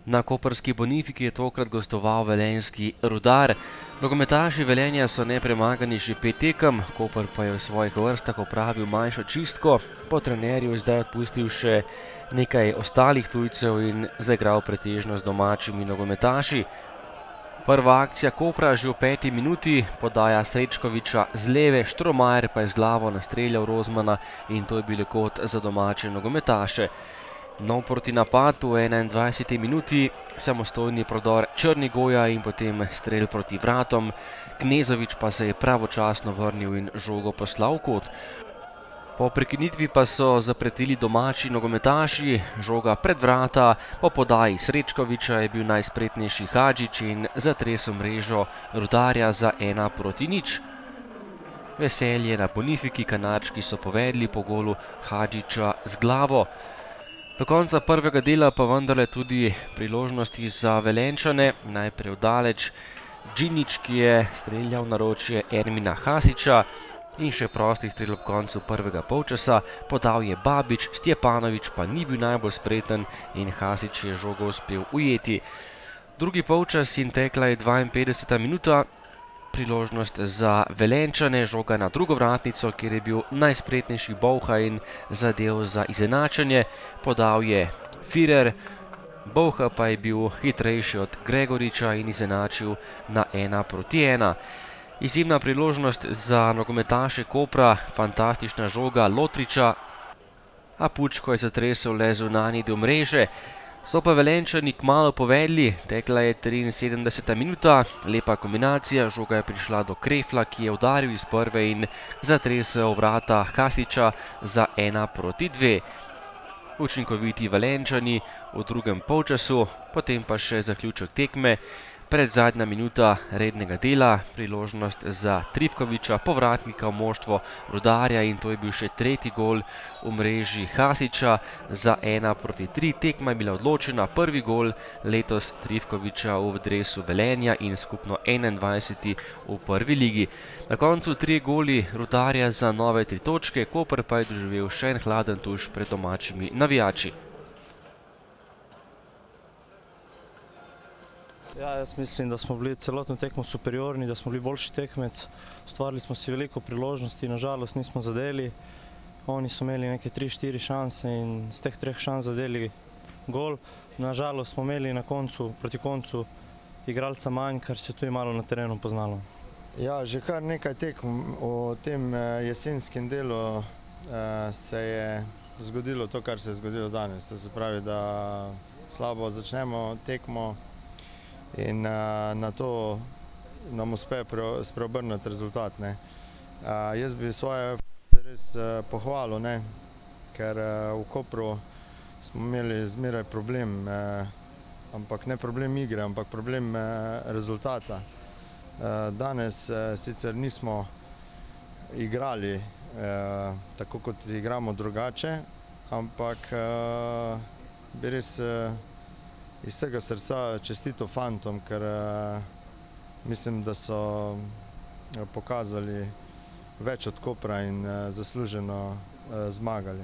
Na koprski Bonifiki je tokrat gostoval velenjski Rudar. Nogometaši Velenja so nepremagani že 5 tekem, Koper pa je v svojih vrstah opravil manjšo čistko, po trenerju je zdaj odpustil še nekaj ostalih tujcev in zaigral pretežno z domačimi nogometaši. Prva akcija Kopra že v 5. minuti, podaja Srečkoviča z leve, Štromajer pa je z glavo nastreljal Rozmana in to je bil kot za domače nogometaše. Nov protinapad v 21. minuti, samostojni prodor Črnigoja in potem strel proti vratom. Knezovič pa se je pravočasno vrnil in žogo poslal v kot. Po prekinitvi pa so zapretili domači nogometaši, žoga pred vrata, po podaji Srečkoviča je bil najspretnejši Hadžić in zatresel mrežo Rudarja za 1:0. Veselje na Bonifiki, Kanarčki so povedli po golu Hadžića z glavo. Do konca prvega dela pa vendarle tudi priložnosti za Velenjčane, najprej vdaleč Džinić, ki je streljal naročje Ermina Hasića in še prosti strel ob koncu prvega polčasa, podal je Babič, Stjepanović pa ni bil najbolj spreten in Hasić je žogo uspel ujeti. Drugi polčas in tekla je 52. minuta, priložnost za Velenjčane, žoga na drugo vratnico, kjer je bil najspretnejši Bolha in zadev za izenačenje. Podal je Firer, Bolha pa je bil hitrejši od Gregoriča in izenačil na 1:1. Izjemna priložnost za nogometaše Kopra, fantastična žoga Lotriča, a Pučko je zatresel le zunanji del mreže. So pa Velenjčani kmalu povedli, tekla je 73. minuta, lepa kombinacija, žoga je prišla do Krefla, ki je udaril iz prve in zatresel vrata Hasića za 1:2. Učinkoviti Velenjčani v drugem polčasu, potem pa še zaključek tekme. Predzadnja minuta rednega dela, priložnost za Trifkoviča, povratnika v moštvo Rudarja in to je bil še tretji gol v mreži Hasića za 1:3. Tekma je bila odločena, prvi gol letos Trifkoviča v dresu Velenja in skupno 21. v prvi ligi. Na koncu 3 goli Rudarja za nove 3 točke, Koper pa je doživel še en hladen tuš pred domačimi navijači. Ja, jaz mislim, da smo bili celotno tekmo superiorni, da smo bili boljši tekmec. Ustvarili smo si veliko priložnosti, nažalost nismo zadeli. Oni so imeli neke 3-4 šanse in z teh 3 šans zadeli gol. Nažalost smo imeli na koncu, proti koncu igralca manj, kar se tu je malo na terenu poznalo. Ja, že kar nekaj tekm v tem jesenskem delu se je zgodilo to, kar se je zgodilo danes. To se pravi, da slabo začnemo tekmo in na to nam uspe spreobrniti rezultat. Jaz bi svoje res pohvalil, ker v Kopru smo imeli zmeraj problem, ampak ne problem igre, ampak problem rezultata. Danes sicer nismo igrali tako, kot igramo drugače, ampak bi res iz vsega srca čestito fantom, ker mislim, da so pokazali več od Kopra in zasluženo zmagali.